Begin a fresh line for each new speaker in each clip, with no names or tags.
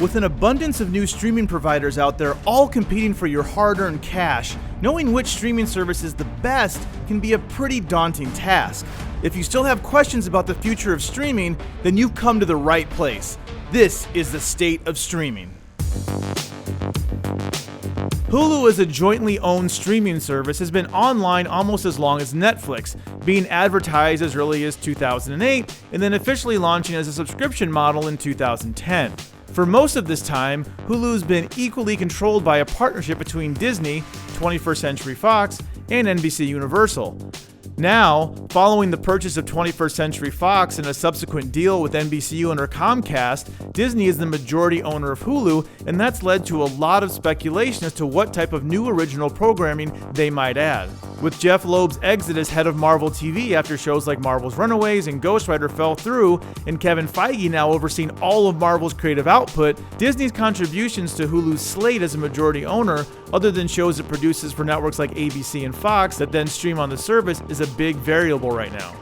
With an abundance of new streaming providers out there all competing for your hard-earned cash, knowing which streaming service is the best can be a pretty daunting task. If you still have questions about the future of streaming, then you've come to the right place. This is the state of streaming. Hulu, as a jointly owned streaming service, has been online almost as long as Netflix, being advertised as early as 2008 and then officially launching as a subscription model in 2010. For most of this time, Hulu's been equally controlled by a partnership between Disney, 21st Century Fox, and NBC Universal. Now, following the purchase of 21st Century Fox and a subsequent deal with NBCU under Comcast, Disney is the majority owner of Hulu, and that's led to a lot of speculation as to what type of new original programming they might add. With Jeff Loeb's exit as head of Marvel TV after shows like Marvel's Runaways and Ghost Rider fell through, and Kevin Feige now overseeing all of Marvel's creative output, Disney's contributions to Hulu's slate as a majority owner, other than shows it produces for networks like ABC and Fox that then stream on the service, is a big variable right now.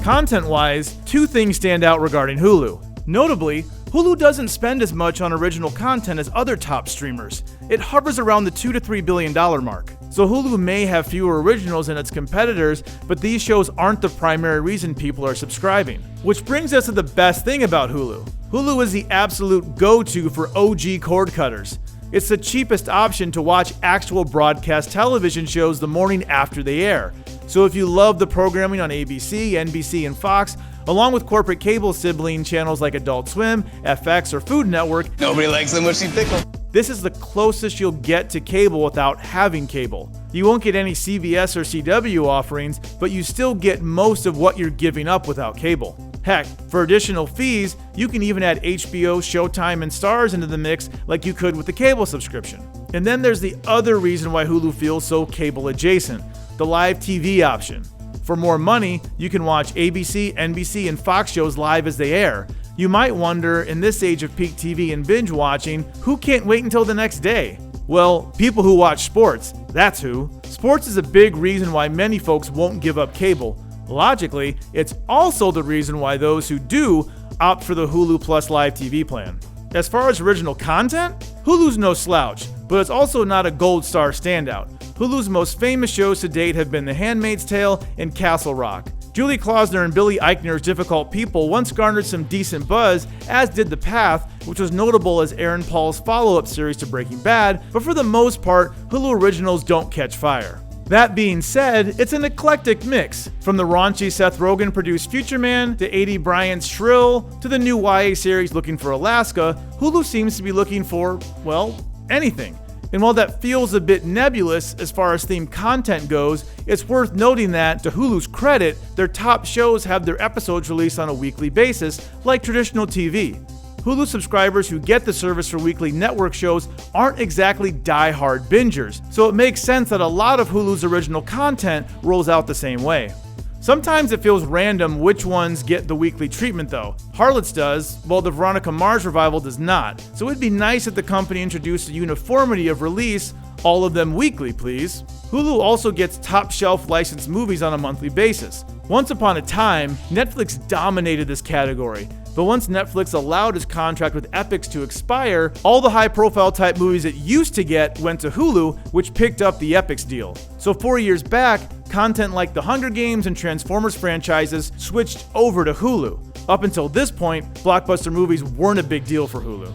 Content-wise, two things stand out regarding Hulu. Notably, Hulu doesn't spend as much on original content as other top streamers. It hovers around the $2 to $3 billion mark. So Hulu may have fewer originals than its competitors, but these shows aren't the primary reason people are subscribing. Which brings us to the best thing about Hulu. Hulu is the absolute go-to for OG cord cutters. It's the cheapest option to watch actual broadcast television shows the morning after they air. So if you love the programming on ABC, NBC, and Fox, along with corporate cable sibling channels like Adult Swim, FX, or Food Network,
nobody likes the mushy pickle.
This is the closest you'll get to cable without having cable. You won't get any CBS or CW offerings, but you still get most of what you're giving up without cable. Heck, for additional fees, you can even add HBO, Showtime, and Starz into the mix like you could with the cable subscription. And then there's the other reason why Hulu feels so cable adjacent, the live TV option. For more money, you can watch ABC, NBC, and Fox shows live as they air. You might wonder, in this age of peak TV and binge watching, who can't wait until the next day? Well, people who watch sports, that's who. Sports is a big reason why many folks won't give up cable. Logically, it's also the reason why those who do opt for the Hulu Plus Live TV plan. As far as original content, Hulu's no slouch, but it's also not a gold star standout. Hulu's most famous shows to date have been The Handmaid's Tale and Castle Rock. Julie Klausner and Billy Eichner's Difficult People once garnered some decent buzz, as did The Path, which was notable as Aaron Paul's follow-up series to Breaking Bad, but for the most part, Hulu originals don't catch fire. That being said, it's an eclectic mix. From the raunchy Seth Rogen-produced Future Man, to A.D. Bryant's Shrill, to the new YA series Looking for Alaska, Hulu seems to be looking for, well, anything. And while that feels a bit nebulous as far as themed content goes, it's worth noting that, to Hulu's credit, their top shows have their episodes released on a weekly basis, like traditional TV. Hulu subscribers who get the service for weekly network shows aren't exactly die-hard bingers, so it makes sense that a lot of Hulu's original content rolls out the same way. Sometimes it feels random which ones get the weekly treatment though. Harlots does, while the Veronica Mars revival does not, so it'd be nice if the company introduced a uniformity of release, all of them weekly please. Hulu also gets top-shelf licensed movies on a monthly basis. Once upon a time, Netflix dominated this category. But once Netflix allowed its contract with Epix to expire, all the high-profile type movies it used to get went to Hulu, which picked up the Epix deal. So 4 years back, content like the Hunger Games and Transformers franchises switched over to Hulu. Up until this point, blockbuster movies weren't a big deal for Hulu.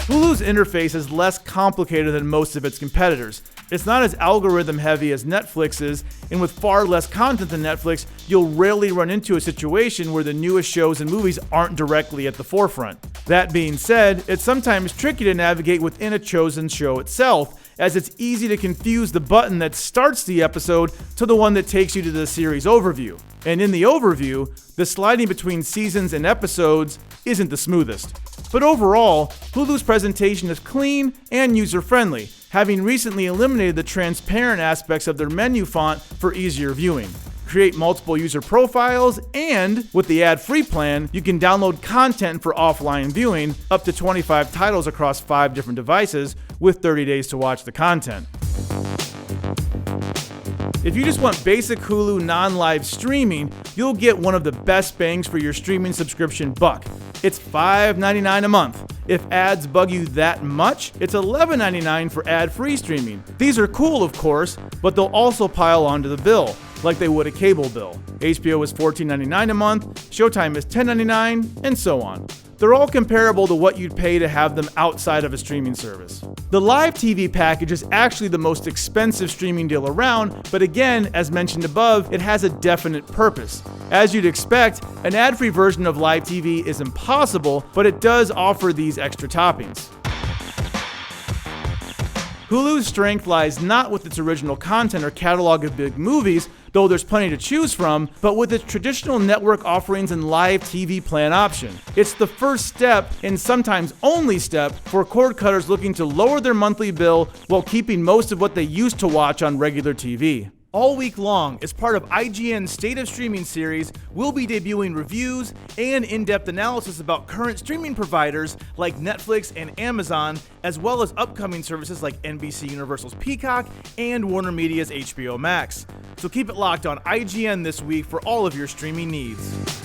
Hulu's interface is less complicated than most of its competitors. It's not as algorithm heavy as Netflix's, and with far less content than Netflix, you'll rarely run into a situation where the newest shows and movies aren't directly at the forefront. That being said, it's sometimes tricky to navigate within a chosen show itself, as it's easy to confuse the button that starts the episode to the one that takes you to the series overview. And in the overview, the sliding between seasons and episodes isn't the smoothest. But overall, Hulu's presentation is clean and user-friendly, having recently eliminated the transparent aspects of their menu font for easier viewing. Create multiple user profiles, and with the ad-free plan, you can download content for offline viewing, up to 25 titles across 5 different devices, with 30 days to watch the content. If you just want basic Hulu non-live streaming, you'll get one of the best bangs for your streaming subscription buck. It's $5.99 a month. If ads bug you that much, it's $11.99 for ad-free streaming. These are cool, of course, but they'll also pile onto the bill, like they would a cable bill. HBO is $14.99 a month, Showtime is $10.99, and so on. They're all comparable to what you'd pay to have them outside of a streaming service. The live TV package is actually the most expensive streaming deal around, but again, as mentioned above, it has a definite purpose. As you'd expect, an ad-free version of live TV is impossible, but it does offer these extra toppings. Hulu's strength lies not with its original content or catalog of big movies, though there's plenty to choose from, but with its traditional network offerings and live TV plan option. It's the first step, and sometimes only step, for cord cutters looking to lower their monthly bill while keeping most of what they used to watch on regular TV. All week long, as part of IGN's State of Streaming series, we'll be debuting reviews and in-depth analysis about current streaming providers like Netflix and Amazon, as well as upcoming services like NBC Universal's Peacock and Warner Media's HBO Max. So keep it locked on IGN this week for all of your streaming needs.